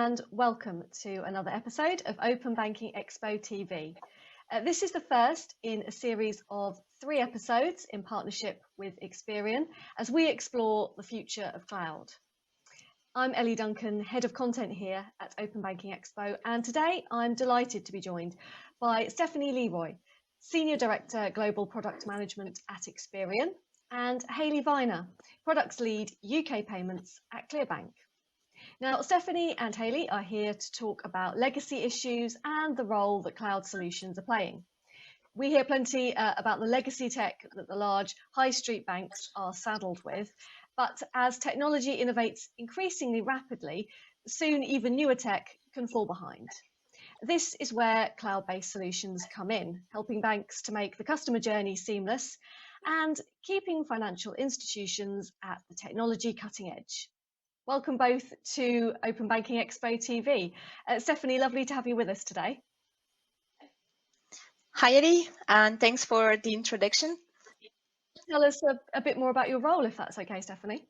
and welcome to another episode of Open Banking Expo TV. This is the first in a series of 3 episodes in partnership with Experian as we explore the future of cloud. I'm Ellie Duncan, Head of Content here at Open Banking Expo, and today I'm delighted to be joined by Stephanie Leroy, Senior Director Global Product Management at Experian, and Hayley Viner, Products Lead UK Payments at ClearBank. Now, Stephanie and Hayley are here to talk about legacy issues and the role that cloud solutions are playing. We hear plenty about the legacy tech that the large high street banks are saddled with, but as technology innovates increasingly rapidly, soon even newer tech can fall behind. This is where cloud-based solutions come in, helping banks to make the customer journey seamless and keeping financial institutions at the technology cutting edge. Welcome both to Open Banking Expo TV. Stephanie, lovely to have you with us today. Hi, Ellie, and thanks for the introduction. Tell us a bit more about your role, if that's okay, Stephanie.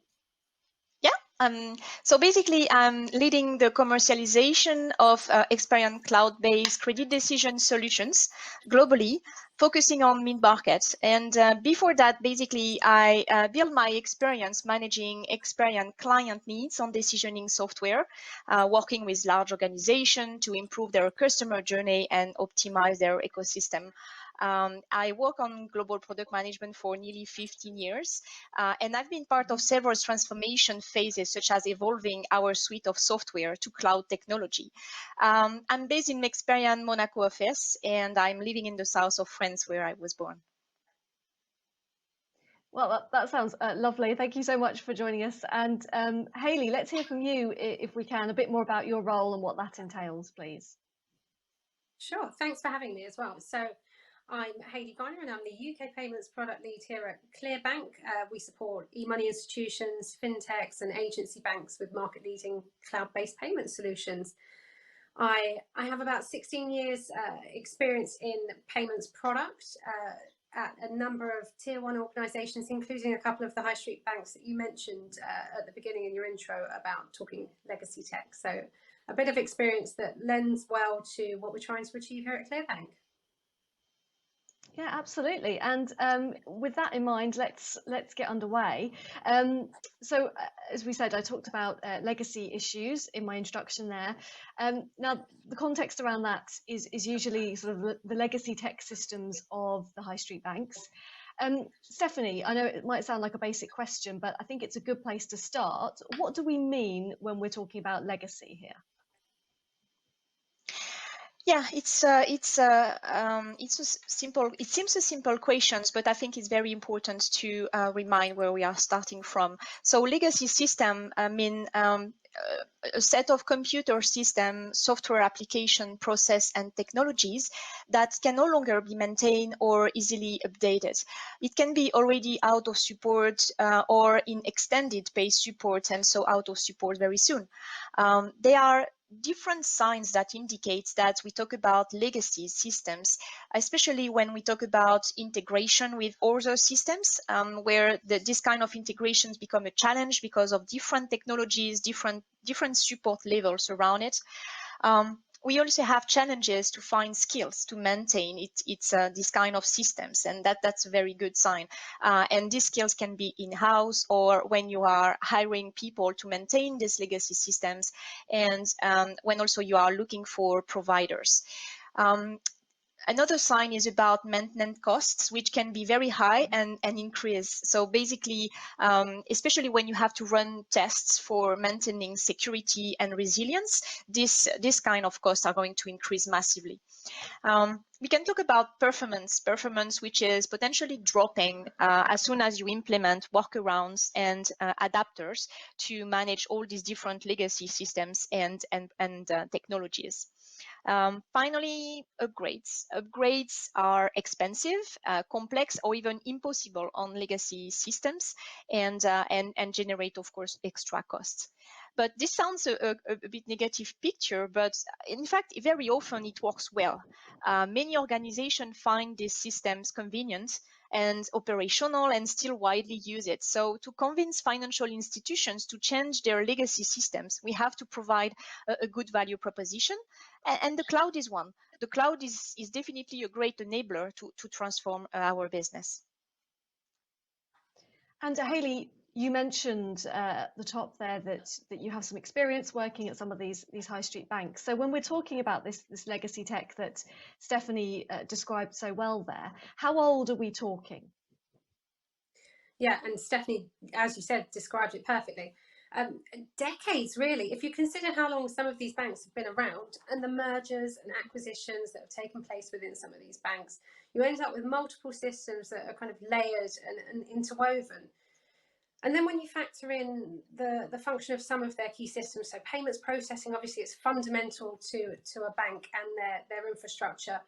So basically, I'm leading the commercialization of Experian cloud-based credit decision solutions globally, focusing on mid-market. And before that, basically, I built my experience managing Experian client needs on decisioning software, working with large organizations to improve their customer journey and optimize their ecosystem. I work on global product management for nearly 15 years, and I've been part of several transformation phases, such as evolving our suite of software to cloud technology. I'm based in Experian Monaco office, and I'm living in the south of France, where I was born. Well, that sounds lovely. Thank you so much for joining us. And Hayley, let's hear from you, if we can, a bit more about your role and what that entails, please. Sure, thanks for having me as well. So I'm Hayley Viner and I'm the UK Payments Product Lead here at ClearBank. We support e-money institutions, fintechs and agency banks with market-leading cloud-based payment solutions. I have about 16 years experience in payments product at a number of tier 1 organisations, including a couple of the high street banks that you mentioned at the beginning in your intro about talking legacy tech. So a bit of experience that lends well to what we're trying to achieve here at ClearBank. Yeah, absolutely. And with that in mind, let's get underway. So, as we said, I talked about legacy issues in my introduction there. Now, the context around that is usually sort of the legacy tech systems of the high street banks. Stephanie, I know it might sound like a basic question, but I think it's a good place to start. What do we mean when we're talking about legacy here? Yeah, it seems a simple question, but I think it's very important to remind where we are starting from. So legacy system, I mean, a set of computer system, software application, process, and technologies that can no longer be maintained or easily updated. It can be already out of support or in extended base support, and so out of support very soon. They are different signs that indicate that we talk about legacy systems, especially when we talk about integration with other systems, where this kind of integrations become a challenge because of different technologies, different support levels around it. We also have challenges to find skills to maintain this kind of systems, and that's a very good sign. And these skills can be in-house or when you are hiring people to maintain these legacy systems, and when also you are looking for providers. Another sign is about maintenance costs, which can be very high and increase. So basically, especially when you have to run tests for maintaining security and resilience, this kind of costs are going to increase massively. We can talk about performance, which is potentially dropping as soon as you implement workarounds and adapters to manage all these different legacy systems and technologies. Finally, upgrades. Upgrades are expensive, complex, or even impossible on legacy systems, and generate, of course, extra costs. But this sounds a bit negative picture, but in fact, very often it works well. Many organizations find these systems convenient and operational and still widely use it. So to convince financial institutions to change their legacy systems, we have to provide a good value proposition. And the cloud is one. The cloud is definitely a great enabler to transform our business. And Hayley, you mentioned at the top there that you have some experience working at some of these high street banks. So when we're talking about this legacy tech that Stephanie described so well there, how old are we talking? Yeah, and Stephanie, as you said, described it perfectly. Decades, really, if you consider how long some of these banks have been around and the mergers and acquisitions that have taken place within some of these banks, you end up with multiple systems that are kind of layered and interwoven. And then when you factor in the function of some of their key systems, so payments processing, obviously it's fundamental to a bank and their infrastructure,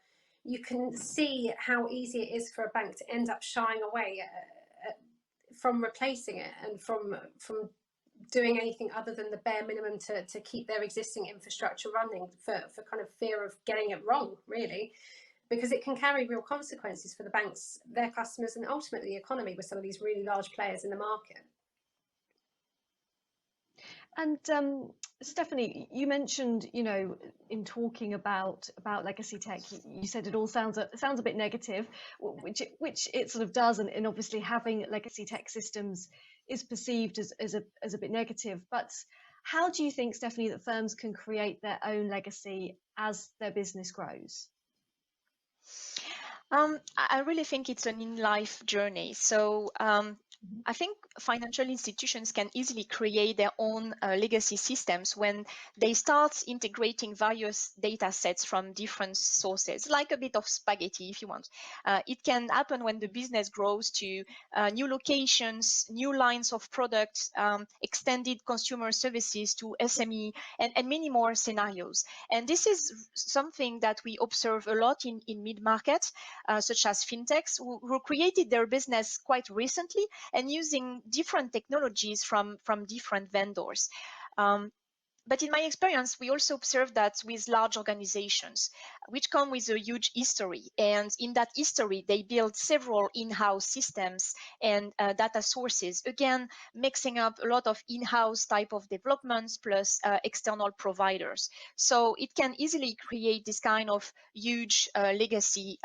you can see how easy it is for a bank to end up shying away from replacing it and from doing anything other than the bare minimum to keep their existing infrastructure running for kind of fear of getting it wrong, really, because it can carry real consequences for the banks, their customers, and ultimately the economy with some of these really large players in the market. And Stephanie, you mentioned, you know, in talking about legacy tech, you said it all sounds a bit negative, which it sort of does, and obviously having legacy tech systems is perceived as a bit negative. But how do you think, Stephanie, that firms can create their own legacy as their business grows? I really think it's an in-life journey. So I think financial institutions can easily create their own legacy systems when they start integrating various data sets from different sources, like a bit of spaghetti, if you want. It can happen when the business grows to new locations, new lines of products, extended consumer services to SME, and many more scenarios. And this is something that we observe a lot in mid-market, such as fintechs, who created their business quite recently and using different technologies from different vendors. But in my experience, we also observe that with large organizations, which come with a huge history. And in that history, they build several in-house systems and data sources, again, mixing up a lot of in-house type of developments plus external providers. So it can easily create this kind of huge legacy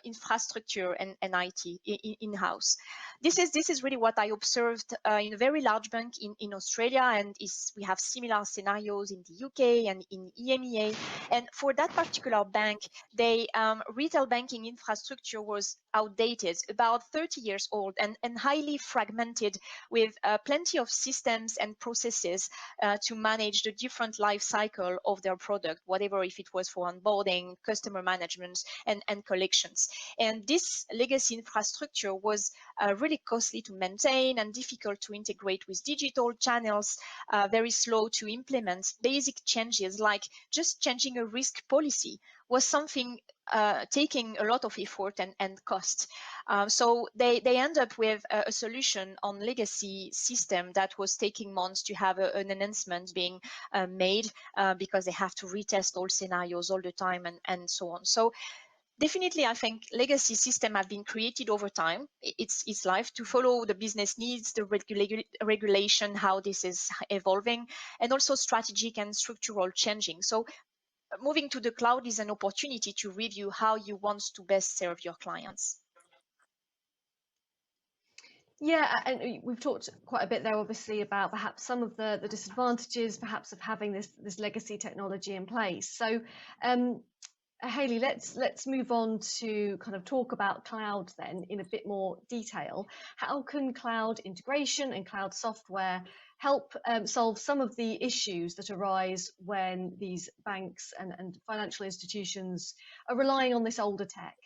infrastructure and IT in-house. This is really what I observed in a very large bank in Australia, and we have similar scenarios in the UK and in EMEA. And for that particular bank, they retail banking infrastructure was outdated, about 30 years old, and highly fragmented, with plenty of systems and processes to manage the different life cycle of their product, whatever, if it was for onboarding, customer management, and collections. And this legacy infrastructure was really costly to maintain and difficult to integrate with digital channels, very slow to implement. Basic changes like just changing a risk policy was something taking a lot of effort and cost. So they end up with a solution on legacy system that was taking months to have an enhancement being made because they have to retest all scenarios all the time and so on. So definitely, I think legacy systems have been created over time. It's life to follow the business needs, the regulation, how this is evolving, and also strategic and structural changing. So moving to the cloud is an opportunity to review how you want to best serve your clients. Yeah, and we've talked quite a bit there, obviously, about perhaps some of the disadvantages, perhaps, of having this legacy technology in place. So, Hayley, let's move on to kind of talk about cloud then in a bit more detail. How can cloud integration and cloud software help solve some of the issues that arise when these banks and financial institutions are relying on this older tech?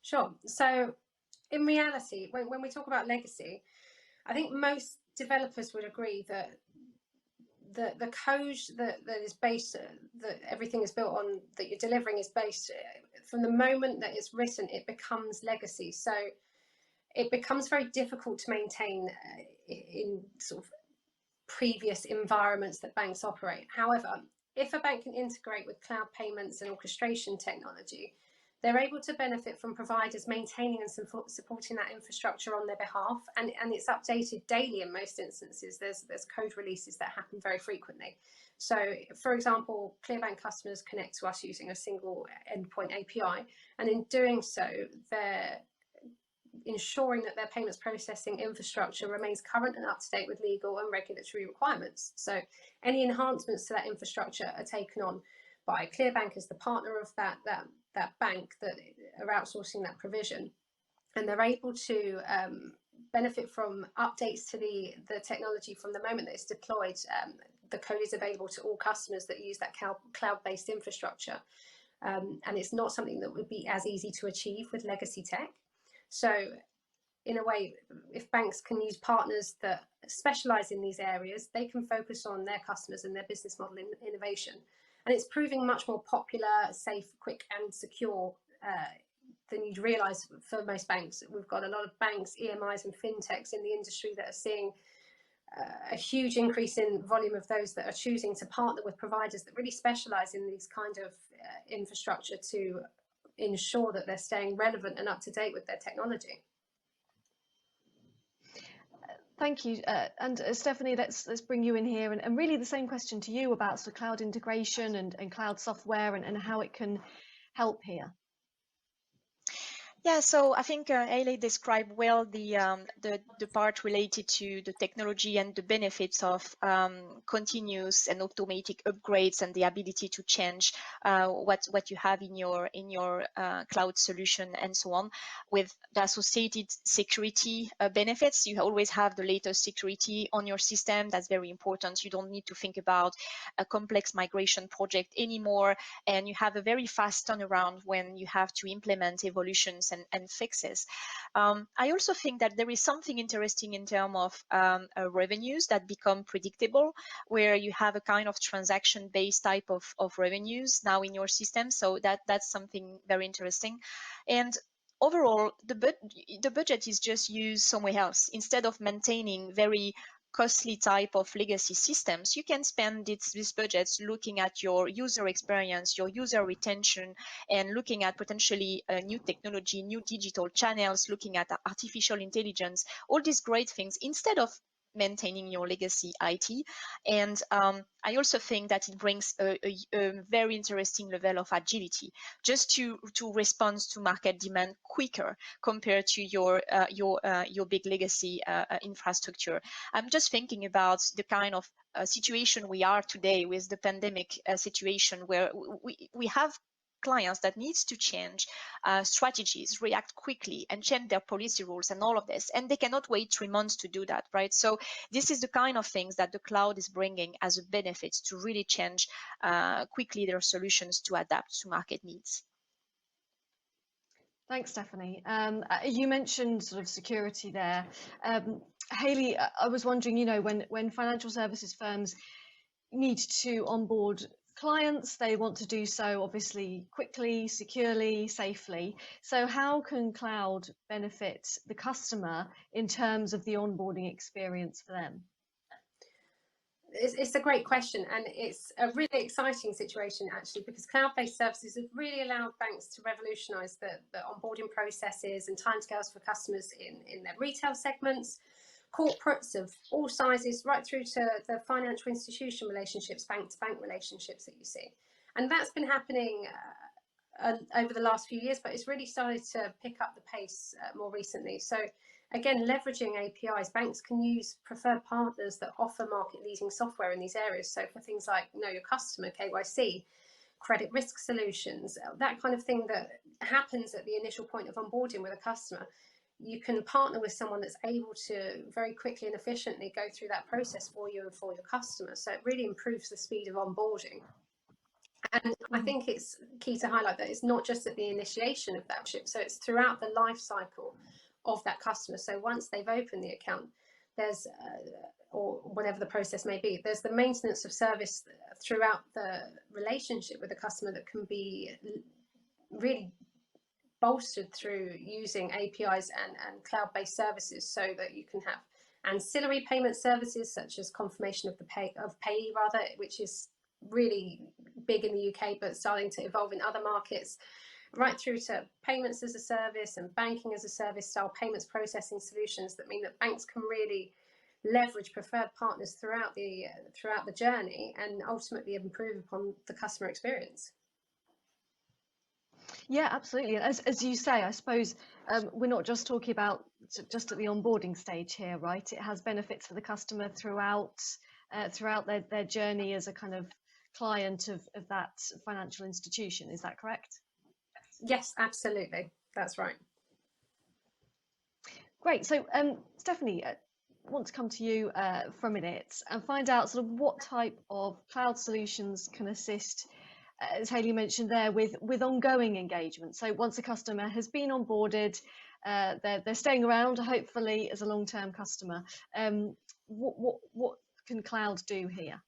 Sure. So in reality, when we talk about legacy, I think most developers would agree that the code that is based, that everything is built on, that you're delivering is based, from the moment that it's written, it becomes legacy. So it becomes very difficult to maintain in sort of previous environments that banks operate. However, if a bank can integrate with cloud payments and orchestration technology, they're able to benefit from providers maintaining and supporting that infrastructure on their behalf, and it's updated daily in most instances. There's code releases that happen very frequently. So, for example, ClearBank customers connect to us using a single endpoint API, and in doing so, they're ensuring that their payments processing infrastructure remains current and up to date with legal and regulatory requirements. So, any enhancements to that infrastructure are taken on by ClearBank as the partner of that bank that are outsourcing that provision, and they're able to benefit from updates to the technology from the moment that it's deployed. The code is available to all customers that use that cloud-based infrastructure, and it's not something that would be as easy to achieve with legacy tech. So in a way, if banks can use partners that specialize in these areas, they can focus on their customers and their business model innovation. And it's proving much more popular, safe, quick and secure than you'd realize for most banks. We've got a lot of banks, EMIs and fintechs in the industry that are seeing a huge increase in volume of those that are choosing to partner with providers that really specialize in these kind of infrastructure to ensure that they're staying relevant and up to date with their technology. Thank you. And Stephanie, let's bring you in here, and really the same question to you about sort of cloud integration and cloud software and how it can help here. Yeah, so I think Hayley described well the part related to the technology and the benefits of continuous and automatic upgrades and the ability to change what you have in your cloud solution and so on. With the associated security benefits, you always have the latest security on your system. That's very important. You don't need to think about a complex migration project anymore, and you have a very fast turnaround when you have to implement evolutions and fixes. I also think that there is something interesting in terms of revenues that become predictable, where you have a kind of transaction-based type of revenues now in your system. So that's something very interesting. And overall, the budget is just used somewhere else. Instead of maintaining very costly type of legacy systems, you can spend these budgets looking at your user experience, your user retention, and looking at potentially new technology, new digital channels, looking at artificial intelligence, all these great things, instead of maintaining your legacy IT. And I also think that it brings a very interesting level of agility, just to respond to market demand quicker compared to your big legacy infrastructure. I'm just thinking about the kind of situation we are today with the pandemic situation, where we have clients that needs to change strategies, react quickly, and change their policy rules and all of this, and they cannot wait 3 months to do that, right? So this is the kind of things that the cloud is bringing as a benefit to really change quickly their solutions to adapt to market needs. Thanks, Stephanie. You mentioned sort of security there. Hayley, I was wondering, you know, when financial services firms need to onboard clients, they want to do so obviously quickly, securely, safely. So how can cloud benefit the customer in terms of the onboarding experience for them? It's a great question, and it's a really exciting situation actually, because cloud-based services have really allowed banks to revolutionize the onboarding processes and timescales for customers in their retail segments, corporates of all sizes, right through to the financial institution relationships, bank-to-bank relationships that you see. And that's been happening over the last few years, but it's really started to pick up the pace more recently. So again, leveraging APIs, banks can use preferred partners that offer market-leading software in these areas. So for things like Know Your Customer, KYC, credit risk solutions, that kind of thing that happens at the initial point of onboarding with a customer, you can partner with someone that's able to very quickly and efficiently go through that process for you and for your customers. So it really improves the speed of onboarding. And I think it's key to highlight that it's not just at the initiation of that ship, so it's throughout the life cycle of that customer. So once they've opened the account, there's or whatever the process may be, there's the maintenance of service throughout the relationship with the customer that can be really bolstered through using APIs and cloud-based services, so that you can have ancillary payment services such as confirmation of the payee, which is really big in the UK but starting to evolve in other markets. right through to payments as a service and banking as a service style payments processing solutions that mean that banks can really leverage preferred partners throughout the journey and ultimately improve upon the customer experience. Yeah, absolutely. And as you say, I suppose we're not just talking about just at the onboarding stage here, right? It has benefits for the customer throughout their journey as a kind of client of that financial institution. Is that correct? Yes, absolutely. That's right. Great. So, Stephanie, I want to come to you for a minute and find out sort of what type of cloud solutions can assist, as Hayley mentioned there, with ongoing engagement. So once a customer has been onboarded, they're staying around, hopefully as a long-term customer. What can cloud do here?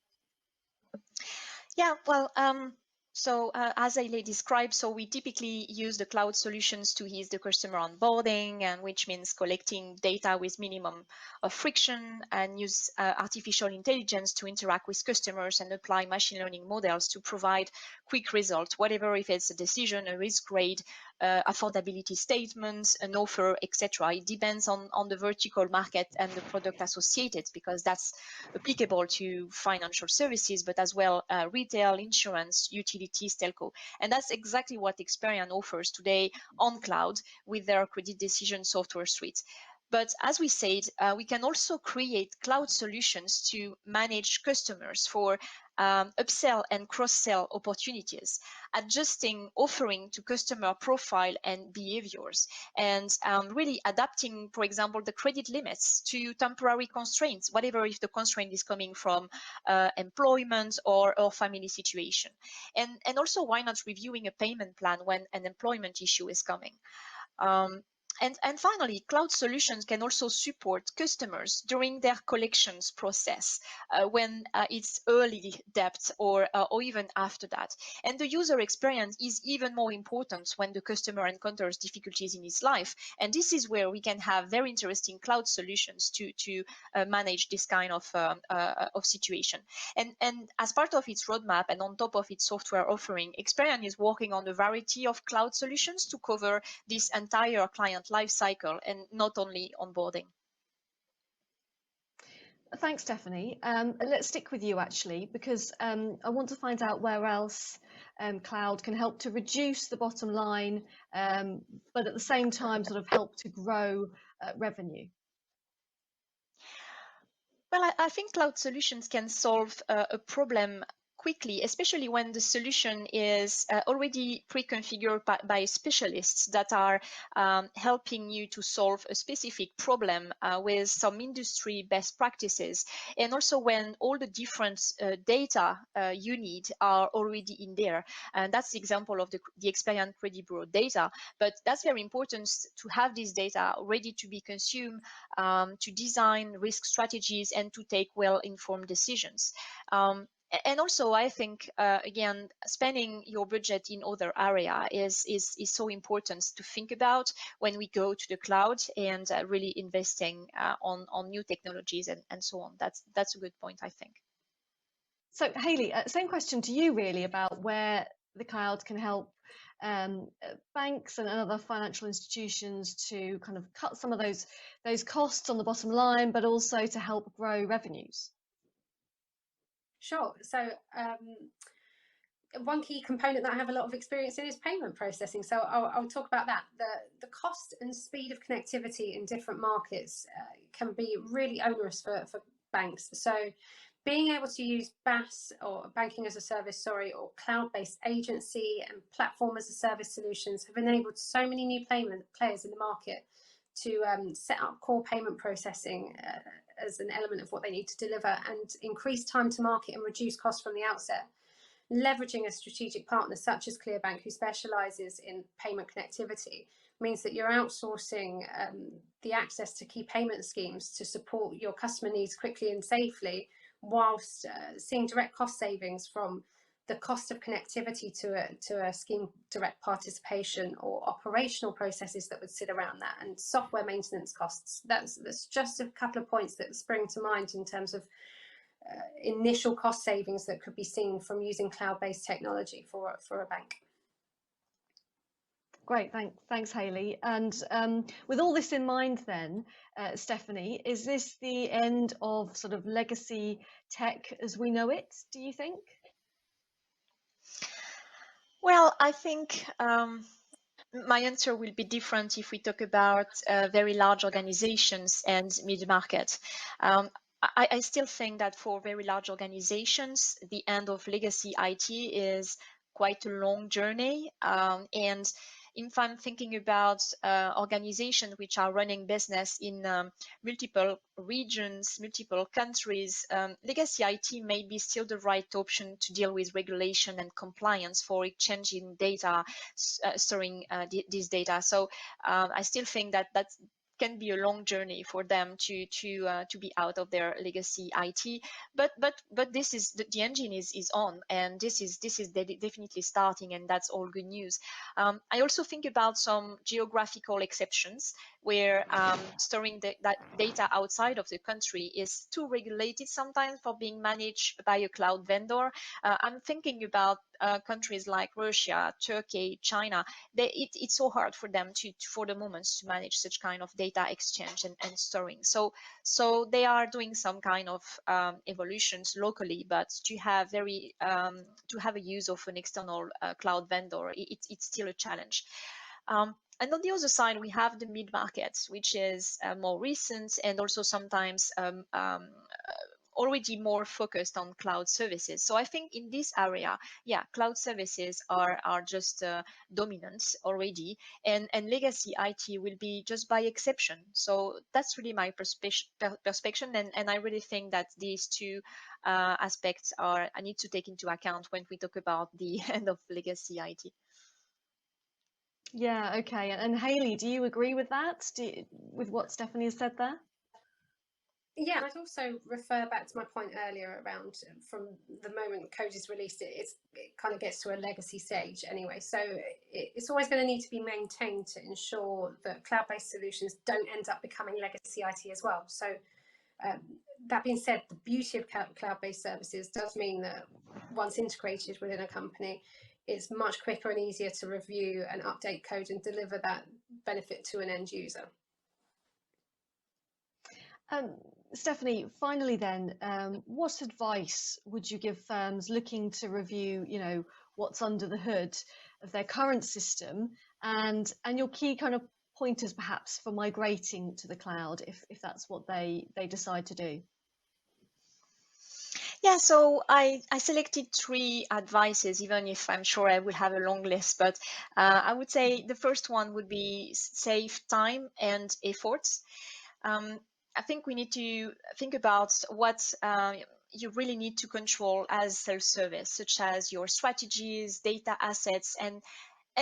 Yeah, well, as Aile described, so we typically use the cloud solutions to ease the customer onboarding, and which means collecting data with minimum of friction, and use artificial intelligence to interact with customers and apply machine learning models to provide quick results, whatever, if it's a decision, a risk grade, affordability statements, an offer, etc. It depends on the vertical market and the product associated, because that's applicable to financial services, but as well retail, insurance, utilities, telco. And that's exactly what Experian offers today on cloud with their credit decision software suite. But as we said, we can also create cloud solutions to manage customers for upsell and cross-sell opportunities, adjusting offering to customer profile and behaviors, and really adapting, for example, the credit limits to temporary constraints, whatever if the constraint is coming from employment or family situation. And also, why not reviewing a payment plan when an employment issue is coming? And finally, cloud solutions can also support customers during their collections process when it's early debt or even after that. And the user experience is even more important when the customer encounters difficulties in his life. And this is where we can have very interesting cloud solutions to manage this kind of situation. And as part of its roadmap and on top of its software offering, Experian is working on a variety of cloud solutions to cover this entire client life cycle and not only onboarding. Thanks, Stephanie. Let's stick with you actually, because I want to find out where else cloud can help to reduce the bottom line, but at the same time sort of help to grow revenue. Well, I think cloud solutions can solve a problem quickly, especially when the solution is already pre-configured by specialists that are helping you to solve a specific problem with some industry best practices. And also when all the different data you need are already in there. And that's the example of the Experian Credit Bureau data. But that's very important to have this data ready to be consumed, to design risk strategies and to take well-informed decisions. And also, I think, again, spending your budget in other area is so important to think about when we go to the cloud, and really investing on new technologies and so on. That's a good point, I think. So, Hayley, same question to you really about where the cloud can help banks and other financial institutions to kind of cut some of those costs on the bottom line, but also to help grow revenues. Sure. So one key component that I have a lot of experience in is payment processing. So I'll talk about that. The cost and speed of connectivity in different markets can be really onerous for banks. So being able to use BaaS, or banking as a service, or cloud-based agency and platform as a service solutions have enabled so many new players in the market to set up core payment processing as an element of what they need to deliver, and increase time to market and reduce costs from the outset. Leveraging a strategic partner such as ClearBank, who specializes in payment connectivity, means that you're outsourcing the access to key payment schemes to support your customer needs quickly and safely, whilst seeing direct cost savings from the cost of connectivity to a scheme direct participation, or operational processes that would sit around that, and software maintenance costs. That's just a couple of points that spring to mind in terms of initial cost savings that could be seen from using cloud-based technology for a bank. Great, thanks, Hayley. And with all this in mind, then, Stephanie, is this the end of sort of legacy tech as we know it, do you think? Well, I think my answer will be different if we talk about very large organizations and mid-market. I still think that for very large organizations, the end of legacy IT is quite a long journey. And if I'm thinking about organizations which are running business in multiple regions, multiple countries, legacy IT may be still the right option to deal with regulation and compliance for exchanging data, storing this data. So I still think that that's can be a long journey for them to be out of their legacy IT, but this is the engine is on, and this is definitely starting, and that's all good news. I also think about some geographical exceptions where storing that data outside of the country is too regulated sometimes for being managed by a cloud vendor. I'm thinking about countries like Russia, Turkey, China. It's so hard for them for the moment to manage such kind of data exchange and storing. So they are doing some kind of evolutions locally, but to have a use of an external cloud vendor, it's still a challenge. And on the other side, we have the mid-market, which is more recent and also sometimes already more focused on cloud services. So I think in this area, yeah, cloud services are just dominant already, and legacy IT will be just by exception. So that's really my perspective, and I really think that these two aspects I need to take into account when we talk about the end of legacy IT. Yeah, okay. And Hayley, do you agree with that? With what Stephanie has said there? Yeah, I'd also refer back to my point earlier around from the moment code is released, it kind of gets to a legacy stage anyway. So it's always going to need to be maintained to ensure that cloud-based solutions don't end up becoming legacy IT as well. So that being said, the beauty of cloud-based services does mean that once integrated within a company, it's much quicker and easier to review and update code and deliver that benefit to an end user. Stephanie, finally then, what advice would you give firms looking to review, what's under the hood of their current system, and your key kind of pointers perhaps for migrating to the cloud if that's what they decide to do? Yeah, so I selected 3 advices, even if I'm sure I will have a long list, but I would say the first one would be save time and efforts. I think we need to think about what you really need to control as self-service, such as your strategies, data assets, and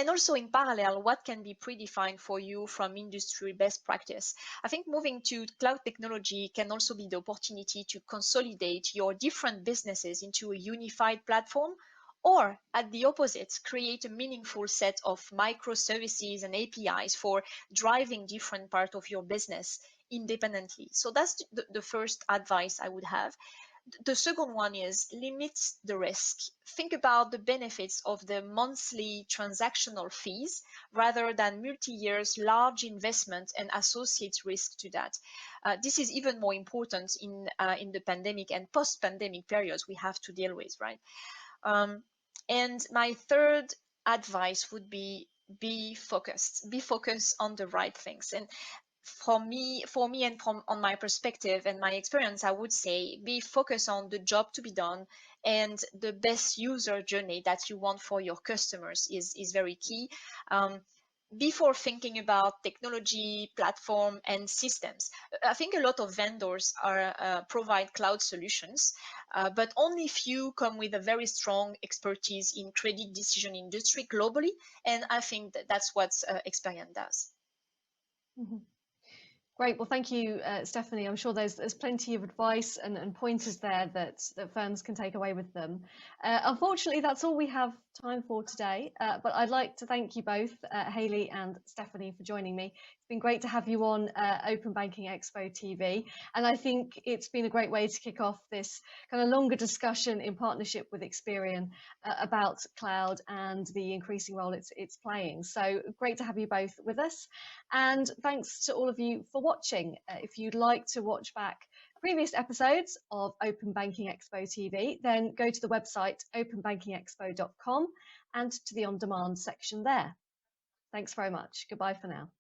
also in parallel, what can be predefined for you from industry best practice. I think moving to cloud technology can also be the opportunity to consolidate your different businesses into a unified platform, or at the opposite, create a meaningful set of microservices and APIs for driving different parts of your business independently. So that's the first advice I would have. The second one is limit the risk. Think about the benefits of the monthly transactional fees rather than multi-years large investment and associated risk to that. This is even more important in the pandemic and post-pandemic periods we have to deal with, right? And my third advice would be focused. Be focused on the right things. And for me and from on my perspective and my experience, I would say be focused on the job to be done, and the best user journey that you want for your customers is very key. Before thinking about technology, platform, and systems, I think a lot of vendors provide cloud solutions, but only few come with a very strong expertise in credit decision industry globally, and I think that's what Experian does. Mm-hmm. Great. Well, thank you, Stephanie. I'm sure there's plenty of advice and pointers there that firms can take away with them. Unfortunately, that's all we have time for today, but I'd like to thank you both, Hayley and Stephanie, for joining me. It's been been great to have you on Open Banking Expo TV. And I think it's been a great way to kick off this kind of longer discussion in partnership with Experian about cloud and the increasing role it's playing. So great to have you both with us. And thanks to all of you for watching. If you'd like to watch back previous episodes of Open Banking Expo TV, then go to the website openbankingexpo.com and to the on-demand section there. Thanks very much. Goodbye for now.